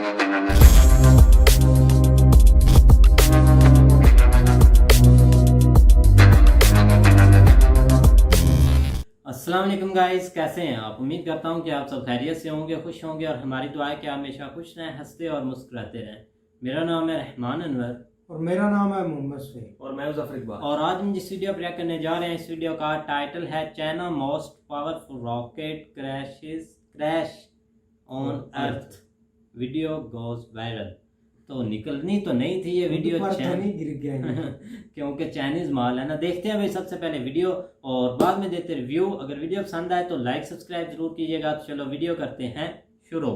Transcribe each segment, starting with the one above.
अस्सलाम वालेकुम गाइस, कैसे हैं आप। उम्मीद करता हूं कि आप सब खैरियत से होंगे, खुश होंगे और हमारी दुआ है कि आप हमेशा खुश रहें, हंसते और मुस्कुराते रहें। मेरा नाम है रहमान अनवर और मेरा नाम है मोहम्मद सईद और मैं जफर इकबाल। और आज हम जिस वीडियो पर रिएक्ट करने जा रहे हैं, इस वीडियो का टाइटल है China most powerful rocket crash on earth, video goes viral. तो निकलनी तो नहीं थी ये वीडियो नहीं गिर गया क्योंकि चाइनीज माल है ना। देखते हैं भाई सबसे पहले वीडियो और बाद में देते रिव्यू। अगर वीडियो पसंद आए तो लाइक सब्सक्राइब जरूर कीजिएगा। तो चलो वीडियो करते हैं शुरू।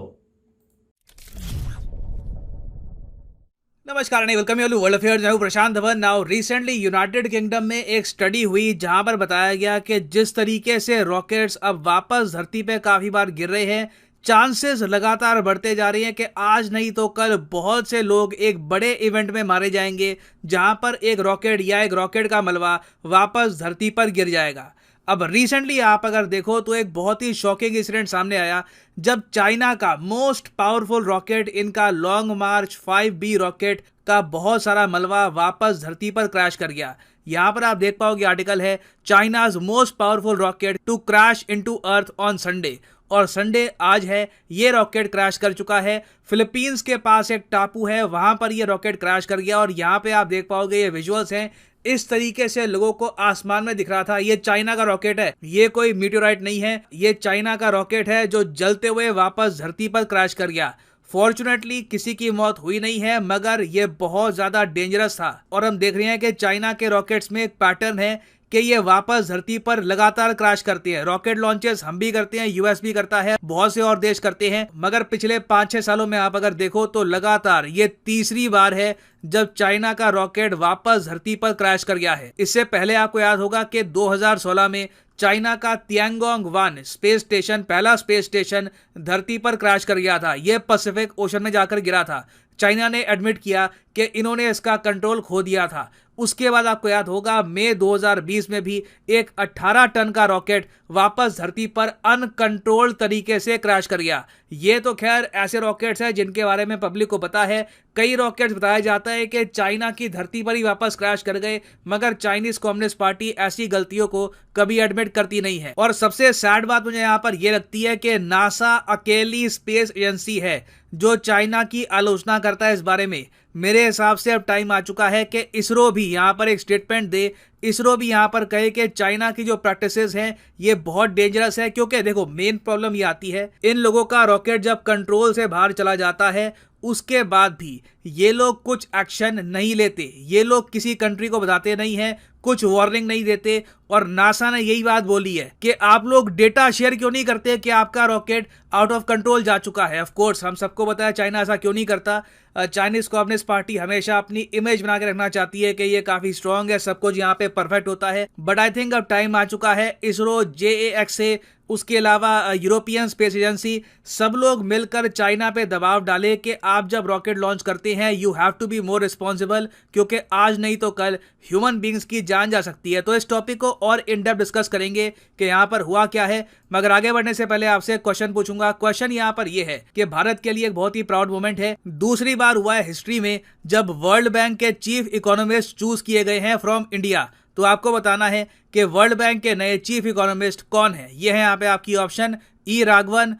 नमस्कार नहीं वेलकम यू वर्ल्ड अफेयर्स। मैं हूं Prashant Dhawan. Now recently United Kingdom में एक स्टडी हुई जहां पर बताया गया कि जिस तरीके से रॉकेट्स अब वापस धरती पे काफी बार गिर रहे हैं, चांसेस लगातार बढ़ते जा रही हैं कि आज नहीं तो कल बहुत से लोग एक बड़े इवेंट में मारे जाएंगे जहां पर एक रॉकेट या एक रॉकेट का मलबा वापस धरती पर गिर जाएगा। अब रिसेंटली आप अगर देखो तो एक बहुत ही शॉकिंग इंसिडेंट सामने आया जब चाइना का मोस्ट पावरफुल रॉकेट, इनका लॉन्ग मार्च 5B रॉकेट का बहुत सारा मलबा वापस धरती पर क्रैश कर गया। यहां पर आप देख पाओगे आर्टिकल है China's most powerful rocket to crash into earth on Sunday, और संडे आज है। ये रॉकेट क्रैश कर चुका है। फिलीपींस के पास एक टापू है, वहां पर ये रॉकेट क्रैश कर गया और यहां पे आप देख पाओगे ये विजुअल्स हैं। इस तरीके से लोगों को आसमान में दिख रहा था। ये चाइना का रॉकेट है, ये कोई मीटियोराइट नहीं है, ये चाइना का रॉकेट है जो जलते हुए वापस धरती पर क्रैश कर गया। फॉर्चुनेटली किसी की मौत हुई नहीं है, मगर ये बहुत ज्यादा डेंजरस था। और हम देख रहे हैं कि चाइना के रॉकेट्स में एक पैटर्न है कि ये वापस धरती पर लगातार क्रैश करते हैं। रॉकेट लॉन्चेस हम भी करते हैं, यूएस भी करता है, बहुत से और देश करते हैं, मगर पिछले 5-6 सालों में आप अगर देखो तो लगातार ये तीसरी बार है जब चाइना का रॉकेट वापस धरती पर क्रैश कर गया है। इससे पहले आपको याद होगा कि 2016 में चाइना का तियांगोंग 1 स्पेस स्टेशन, पहला स्पेस स्टेशन धरती पर क्रैश कर गया था। यह पैसिफिक ओशन में जाकर गिरा था। चाइना ने एडमिट किया कि इन्होंने इसका कंट्रोल खो दिया था। उसके बाद आपको याद होगा मई 2020 में भी एक 18 टन का रॉकेट वापस धरती पर अनकंट्रोल्ड तरीके से क्रैश कर गया। ये तो खैर ऐसे रॉकेट्स हैं जिनके बारे में पब्लिक को पता है। कई रॉकेट्स बताया जाता है कि चाइना की धरती पर ही वापस क्रैश कर गए, मगर चाइनीज कम्युनिस्ट पार्टी ऐसी गलतियों को कभी एडमिट करती नहीं है। और सबसे सैड बात मुझे यहाँ पर यह लगती है कि नासा अकेली स्पेस एजेंसी है जो चाइना की आलोचना करता है इस बारे में। मेरे हिसाब से अब टाइम आ चुका है कि इसरो भी यहाँ पर एक स्टेटमेंट दे। इसरो भी यहाँ पर कहे कि चाइना की जो प्रैक्टिसेस हैं ये बहुत डेंजरस है। क्योंकि देखो मेन प्रॉब्लम ये आती है, इन लोगों का रॉकेट जब कंट्रोल से बाहर चला जाता है उसके बाद भी ये लोग कुछ एक्शन नहीं लेते। ये लोग किसी कंट्री को बताते नहीं हैं, कुछ वार्निंग नहीं देते। और नासा ने यही बात बोली है कि आप लोग डेटा शेयर क्यों नहीं करते कि आपका रॉकेट आउट ऑफ कंट्रोल जा चुका है। ऑफ कोर्स हम सबको बताया चाइना ऐसा क्यों नहीं करता। चाइनीज कम्युनिस्ट पार्टी हमेशा अपनी इमेज बना के रखना चाहती है कि ये काफी स्ट्रांग है, सब कुछ यहाँ पे परफेक्ट होता है। बट आई थिंक अब टाइम आ चुका है इसरो, JAXA, उसके अलावा यूरोपियन स्पेस एजेंसी, सब लोग मिलकर चाइना पे दबाव डाले कि आप जब रॉकेट लॉन्च करते हैं you have to be more responsible, क्योंकि आज नहीं तो कल ह्यूमन बींग्स की जान जा सकती है। तो इस टॉपिक को और इन डेप्थ डिस्कस करेंगे कि यहाँ पर हुआ क्या है। मगर आगे बढ़ने से पहले आपसे एक क्वेश्चन पूछूंगा। क्वेश्चन यहाँ पर यह है कि भारत के लिए एक बहुत ही प्राउड मोमेंट है। दूसरी बार हुआ है हिस्ट्री में जब वर्ल्ड बैंक के चीफ इकोनॉमिस्ट चूज किए गए हैं फ्रॉम इंडिया। तो आपको बताना है कि वर्ल्ड बैंक के नए चीफ इकोनॉमिस्ट कौन है। ये है यहाँ पे आपकी ऑप्शन E राघवन,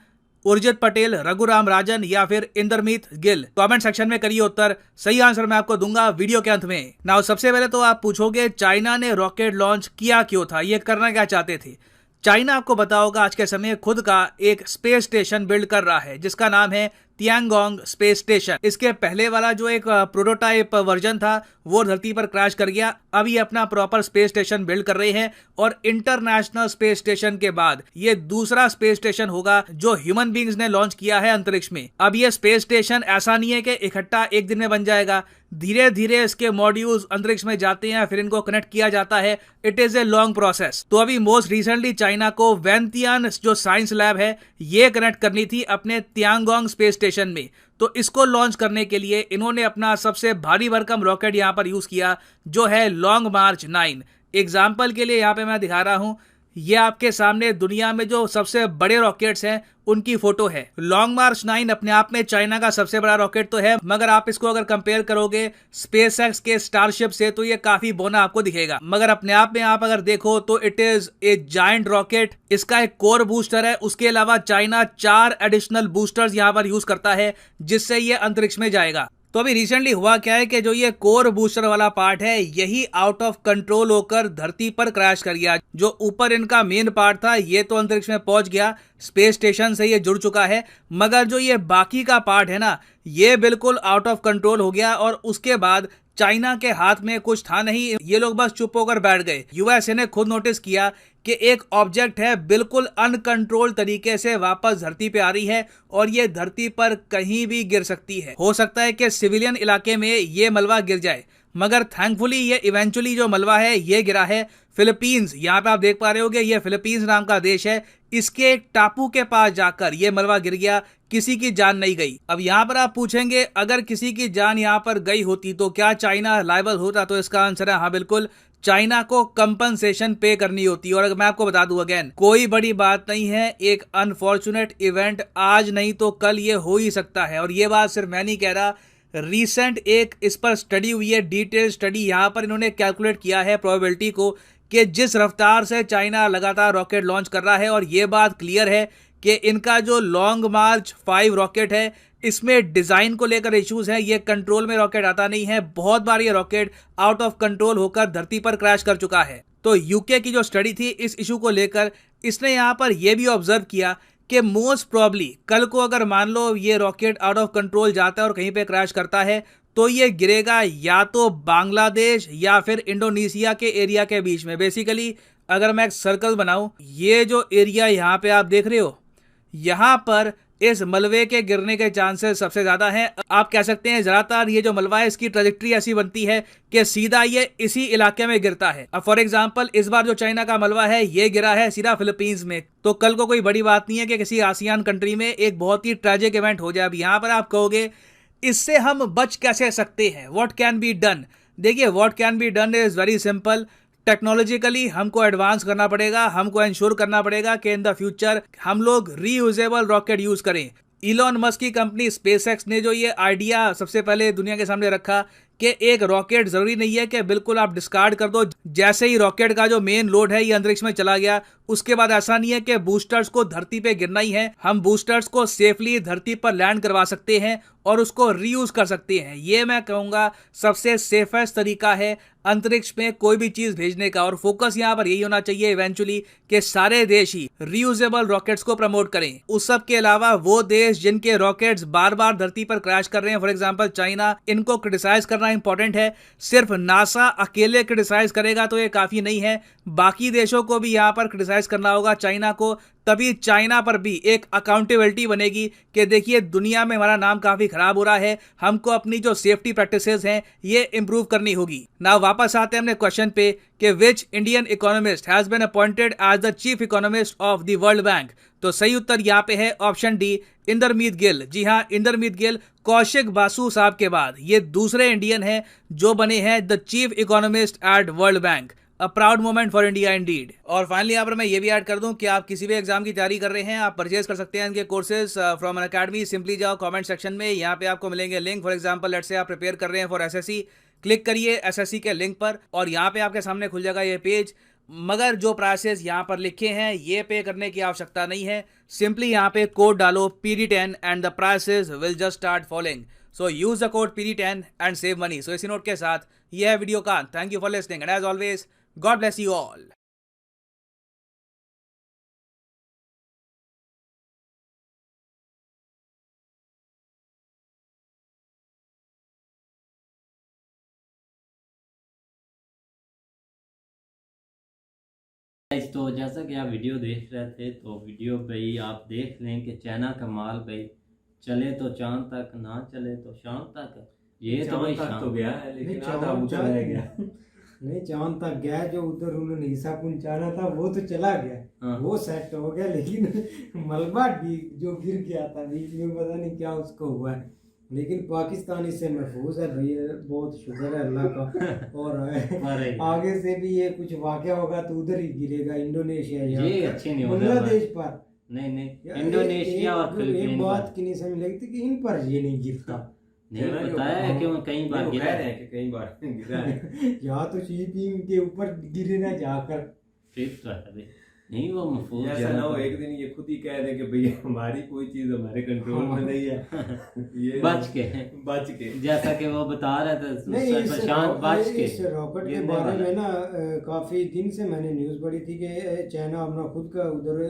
उर्जित पटेल, रघुराम राजन या फिर इंद्रमीत गिल। कमेंट सेक्शन में करिए उत्तर। सही आंसर मैं आपको दूंगा वीडियो के अंत में। नाउ सबसे पहले तो आप पूछोगे चाइना ने रॉकेट लॉन्च किया क्यों था, ये करना क्या चाहते थे। चाइना आपको पता होगा आज के समय खुद का एक स्पेस स्टेशन बिल्ड कर रहा है जिसका नाम है तियांगोंग स्पेस स्टेशन। इसके पहले वाला जो एक प्रोटोटाइप वर्जन था वो धरती पर क्रैश कर गया। अब ये अपना प्रॉपर स्पेस स्टेशन बिल्ड कर रहे हैं और इंटरनेशनल स्पेस स्टेशन के बाद ये दूसरा स्पेस स्टेशन होगा जो ह्यूमन बींग्स ने लॉन्च किया है अंतरिक्ष में। अब ये स्पेस स्टेशन ऐसा नहीं है कि इकट्ठा एक दिन में बन जाएगा, धीरे धीरे इसके मॉड्यूल्स अंतरिक्ष में जाते हैं, फिर इनको कनेक्ट किया जाता है। It is a long process. तो अभी मोस्ट रिसेंटली चाइना को वेंतियान जो साइंस लैब है ये कनेक्ट करनी थी अपने तियांगोंग स्पेस स्टेशन में। तो इसको लॉन्च करने के लिए इन्होंने अपना सबसे भारी भरकम रॉकेट यहां पर यूज किया जो है लॉन्ग मार्च 9। एग्जाम्पल के लिए यहां पे मैं दिखा रहा हूं, ये आपके सामने दुनिया में जो सबसे बड़े रॉकेट्स हैं उनकी फोटो है। लॉन्ग मार्च 9 अपने आप में चाइना का सबसे बड़ा रॉकेट तो है, मगर आप इसको अगर कंपेयर करोगे स्पेसएक्स के स्टारशिप से तो ये काफी बोना आपको दिखेगा। मगर अपने आप में आप अगर देखो तो it is a giant rocket. इसका एक कोर बूस्टर है, उसके अलावा चाइना 4 एडिशनल बूस्टर्स यहाँ पर यूज करता है जिससे ये अंतरिक्ष में जाएगा। तो अभी रिसेंटली हुआ क्या है कि जो ये कोर बूस्टर वाला पार्ट है यही आउट ऑफ कंट्रोल होकर धरती पर क्रैश कर गया। जो ऊपर इनका मेन पार्ट था ये तो अंतरिक्ष में पहुंच गया, स्पेस स्टेशन से ये जुड़ चुका है, मगर जो ये बाकी का पार्ट है ना ये बिल्कुल आउट ऑफ कंट्रोल हो गया। और उसके बाद चाइना के हाथ में कुछ था नहीं, ये लोग बस चुप होकर बैठ गए। यूएसए ने खुद नोटिस किया कि एक ऑब्जेक्ट है बिल्कुल अनकंट्रोल तरीके से वापस धरती पे आ रही है और ये धरती पर कहीं भी गिर सकती है। हो सकता है कि सिविलियन इलाके में ये मलबा गिर जाए, मगर थैंकफुली ये इवेंचुअली जो मलबा है ये गिरा है फिलीपींस। यहाँ पे आप देख पा रहे होगे ये फिलीपींस नाम का देश है, इसके एक टापू के पास जाकर ये मलबा गिर गया, किसी की जान नहीं गई। अब यहाँ पर आप पूछेंगे अगर किसी की जान यहाँ पर गई होती तो क्या चाइना लायबल होता, तो इसका आंसर है हाँ बिल्कुल, चाइना को कंपनसेशन पे करनी होती है। और अगर मैं आपको बता दूं अगेन, कोई बड़ी बात नहीं है, एक अनफॉर्चुनेट इवेंट आज नहीं तो कल ये हो ही सकता है। और ये बात सिर्फ मैं नहीं कह रहा, रीसेंट एक इस पर स्टडी हुई है, डिटेल स्टडी। यहाँ पर इन्होंने कैलकुलेट किया है प्रोबेबिलिटी को कि जिस रफ्तार से चाइना लगातार रॉकेट लॉन्च कर रहा है, और ये बात क्लियर है कि इनका जो लॉन्ग मार्च 5 रॉकेट है इसमें डिजाइन को लेकर इश्यूज हैं, ये कंट्रोल में रॉकेट आता नहीं है। बहुत बार ये रॉकेट आउट ऑफ कंट्रोल होकर धरती पर क्रैश कर चुका है। तो यूके की जो स्टडी थी इस इशू को लेकर, इसने यहाँ पर यह भी ऑब्जर्व किया कि मोस्ट प्रॉब्ली कल को अगर मान लो ये रॉकेट आउट ऑफ कंट्रोल जाता है और कहीं पे क्रैश करता है तो ये गिरेगा या तो बांग्लादेश या फिर इंडोनेशिया के एरिया के बीच में। बेसिकली अगर मैं एक सर्कल बनाऊं, ये जो एरिया यहाँ पे आप देख रहे हो, यहाँ पर इस मलबे के गिरने के चांसेस सबसे ज्यादा हैं। आप कह सकते हैं ज्यादातर ये जो मलबा है इसकी ट्रैजेक्टरी ऐसी बनती है कि सीधा ये इसी इलाके में गिरता है। अब फॉर एग्जांपल इस बार जो चाइना का मलबा है ये गिरा है सीधा फिलीपींस में, तो कल को कोई बड़ी बात नहीं है कि किसी आसियान कंट्री में एक बहुत ही ट्रेजिक इवेंट हो जाए। अब यहाँ पर आप कहोगे इससे हम बच कैसे सकते हैं, व्हाट कैन बी डन। देखिए what can be done is very simple. Technologically हमको एडवांस करना पड़ेगा, हमको इंश्योर करना पड़ेगा कि इन द फ्यूचर हम लोग रीयूजेबल रॉकेट यूज करें। इलॉन मस्क की कंपनी स्पेसएक्स ने जो ये आइडिया सबसे पहले दुनिया के सामने रखा कि एक रॉकेट जरूरी नहीं है कि बिल्कुल आप डिस्कार्ड कर दो, जैसे ही रॉकेट का जो मेन लोड है ये अंतरिक्ष में चला गया उसके बाद ऐसा नहीं है कि बूस्टर्स को धरती पे गिरना ही है, हम बूस्टर्स को सेफली धरती पर लैंड करवा सकते हैं और उसको रीयूज कर सकते हैं। ये मैं कहूंगा सबसे सेफेस्ट तरीका है अंतरिक्ष में कोई भी चीज भेजने का। और फोकस यहाँ पर यही होना चाहिए इवेंचुअली कि सारे देश ही रीयूजेबल रॉकेट्स को प्रमोट करें। उस सब के अलावा वो देश जिनके रॉकेट्स बार बार धरती पर क्रैश कर रहे हैं, फॉर एग्जाम्पल चाइना, इनको क्रिटिसाइज करना इंपॉर्टेंट है। सिर्फ नासा अकेले क्रिटिसाइज करेगा तो ये काफी नहीं है, बाकी देशों को भी यहाँ पर क्रिटिसाइज करना होगा चाइना को, तभी चाइना पर भी एक अकाउंटेबिलिटी बनेगी कि देखिए दुनिया में हमारा नाम काफी खराब हो रहा है, हमको अपनी जो सेफ्टी प्रैक्टिसेस हैं ये इंप्रूव करनी होगी। ना वापस आते हैं अपने क्वेश्चन पे कि which Indian economist has been appointed as the chief economist of the world bank. तो सही उत्तर यहाँ पे है ऑप्शन डी, इंदरमीत गिल। जी हाँ, इंदरमीत गिल कौशिक बासु साहब के बाद ये दूसरे इंडियन हैं जो बने हैं the chief economist at world bank. A proud moment for India indeed. और फाइनली यहाँ पर मैं ये भी ऐड कर दूं कि आप किसी भी एग्जाम की तैयारी कर रहे हैं आप परचेज कर सकते हैं इनके courses from an academy. Simply जाओ कमेंट सेक्शन में, यहाँ पे आपको मिलेंगे link. For example let's say आप प्रिपेयर कर रहे हैं फॉर एसएससी, क्लिक करिए एसएससी के लिंक पर और यहाँ पे आपके सामने खुल जाएगा ये पेज। मगर जो प्राइसेस यहाँ पर लिखे हैं ये पे करने की आवश्यकता नहीं है, सिंपली यहाँ पे कोड डालो PD10 and the prices will just start following. So use the code PD10 and save money. So इसी नोट के साथ ये है वीडियो का। Thank you for listening and as always God bless you all. तो जैसा कि आप वीडियो देख रहे थे तो वीडियो पे ही आप देख लें कि चाइना का माल भाई चले तो चांद तक, ना चले तो शाम तक। ये तो भाई शाम तो गया है लेकिन नहीं, आधा ऊंचा रह गया। नहीं चांद तक गया, जो उधर उन्होंने हिस्सा पहुंचाना था वो तो चला गया। हाँ। वो सेट हो गया, लेकिन मलबा जो गिर गया था बीच में, पता नहीं क्या उसको हुआ है। लेकिन पाकिस्तान इससे महफूज है भाई, बहुत शुक्र है अल्लाह का। और आगे से भी ये कुछ वाकया होगा तो उधर ही गिरेगा, इंडोनेशिया ये या अच्छी नहीं बांग्लादेश पर। नहीं इंडोनेशिया और एक फिलीपीन बात की नहीं समझ लगती कि इन पर ये नहीं गिरता। नहीं बताया है कि वो कई बार गिरा है कि कई बार गिरा है। या तो शीपिंग के ऊपर गिरे ना जाकर। ठीक तो है नहीं, वो महफूज ऐसा ना हो एक दिन ये खुद ही कह दे कि भैया हमारी कोई चीज हमारे कंट्रोल में नहीं है, ये बच के जैसा कि वो बता रहे थे नहीं, प्रशांत बच के। इस रॉकेट के बारे में ना काफी दिन से मैंने न्यूज़ पढ़ी थी कि चाइना अपना खुद का उधर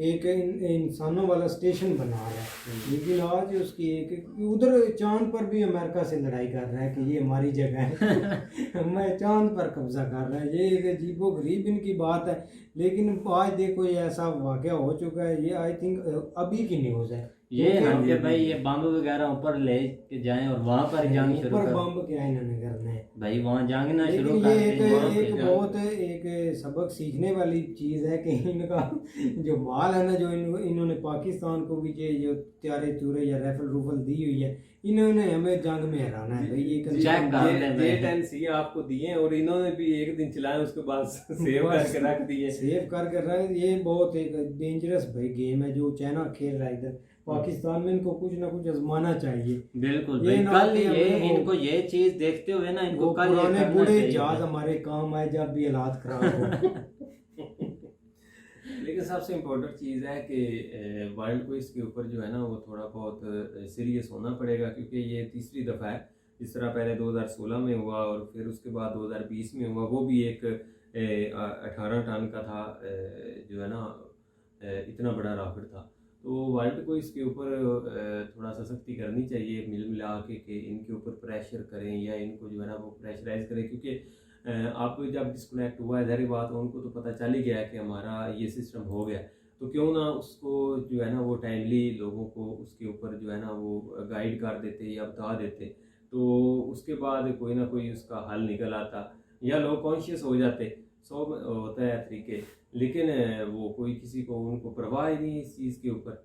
एक इंसानों वाला स्टेशन बना रहा है, लेकिन आज उसकी एक उधर चांद पर भी अमेरिका से लड़ाई कर रहा है कि ये हमारी जगह है। मैं चांद पर कब्जा कर रहा है, ये एक अजीबो गरीब इनकी बात है। लेकिन आज देखो ये ऐसा वाकया हो चुका है, ये आई थिंक अभी की न्यूज़ है। ये हम के भाई ये बम वगैरह ऊपर ले के जाएं और वहां पर जंग शुरू ऊपर कर बम क्या इन्होंने करना है भाई, वहां जंग ना शुरू लेकिन कर ये दें। एक बहुत एक सबक सीखने वाली चीज़ है कि इनका जो माल है ना, जो इन्होंने पाकिस्तान को भी जो त्यारे चूरे या राइफल रूफल दी हुई है, इन्होंने हमें जंग में हराना है भाई। ये चेक कर ले भाई। 8NC आपको दिए और इन्होंने भी एक दिन चलाए, उसके बाद सेव करके रख दिए। सेव करके रख, ये बहुत एक डेंजरस भाई गेम है जो चाइना खेल रहा है इधर पाकिस्तान में। इनको कुछ ना कुछ आजमाना चाहिए। बिल्कुल ये भाई, ना कल कि ये हमें वो- इनको ये चीज देखते हुए ना इनको वो कल ये पुराने करना बूढ़े चाहिए। जहाज हमारे काम आए जब भी हालात खराब हो। लेकिन सबसे इम्पोर्टेंट चीज़ है कि वर्ल्ड को इसके ऊपर जो है ना वो थोड़ा बहुत सीरियस होना पड़ेगा, क्योंकि ये तीसरी दफ़ा है। जिस तरह पहले 2016 में हुआ और फिर उसके बाद 2020 में हुआ, वो भी एक 18 टन का था, जो है ना इतना बड़ा रॉकेट था। तो वर्ल्ड को इसके ऊपर थोड़ा सा सख्ती करनी चाहिए, मिल मिला के कि इनके ऊपर प्रेशर करें या इनको जो है ना वो प्रेशराइज करें, क्योंकि आप जब डिस्कनेक्ट हुआ है जारी बात, उनको तो पता चल ही गया कि हमारा ये सिस्टम हो गया, तो क्यों ना उसको जो है ना वो टाइमली लोगों को उसके ऊपर जो है ना वो गाइड कर देते या बता देते, तो उसके बाद कोई ना कोई उसका हल निकल आता या लोग कॉन्शियस हो जाते। सब होता है तरीके, लेकिन वो कोई किसी को उनको परवाह ही नहीं इस चीज़ के ऊपर।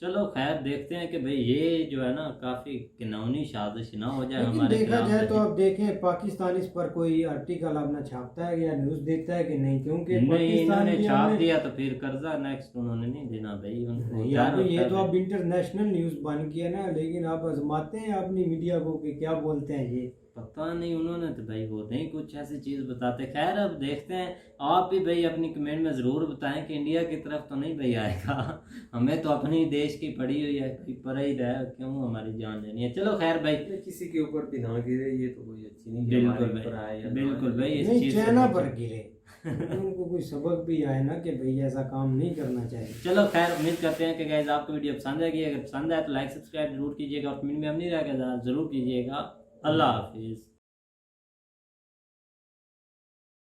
चलो खैर देखते हैं कि भाई ये जो है ना काफी घिनौनी साजिश ना हो जाए लेकिन हमारे देखा खिलाफ जाए में। तो अब देखें पाकिस्तान इस पर कोई आर्टिकल अपना छापता है या न्यूज़ देता है कि नहीं, क्योंकि नहीं, पाकिस्तान इन्होंने भी छाप हमने- दिया तो फिर कर्जा नेक्स्ट उन्होंने नहीं देना भाई उनको। नहीं, अब ये तो अब इंटरनेशनल न्यूज़ बन गया ना, लेकिन आप आजमाते हैं अपनी मीडिया को कि क्या बोलते हैं ये। पता नहीं उन्होंने तो भाई वो नहीं कुछ ऐसी चीज़ बताते। खैर अब देखते हैं, आप भी भाई अपनी कमेंट में ज़रूर बताएं कि इंडिया की तरफ तो नहीं भाई आएगा। हमें तो अपनी देश की पड़ी हुई है, कोई पर ही रहा, क्यों हमारी जान लेनी है। चलो खैर भाई, किसी के ऊपर भी ना गिरे ये तो कोई अच्छी नहीं, बिल्कुल ऊपर आए या भाई, ना बिल्कुल आए। भाई, इस नहीं, चीज़ से चाइना बचें। पर गिरे, उनको कोई सबक भी आए ना कि भाई ऐसा काम नहीं करना चाहिए। चलो खैर उम्मीद करते हैं कि गाइस आपको वीडियो पसंद आएगी। अगर पसंद आए तो लाइक सब्सक्राइब जरूर कीजिएगा और कमेंट में हम नहीं रहेगा ज़रूर कीजिएगा। अल्लाह हाफिज़।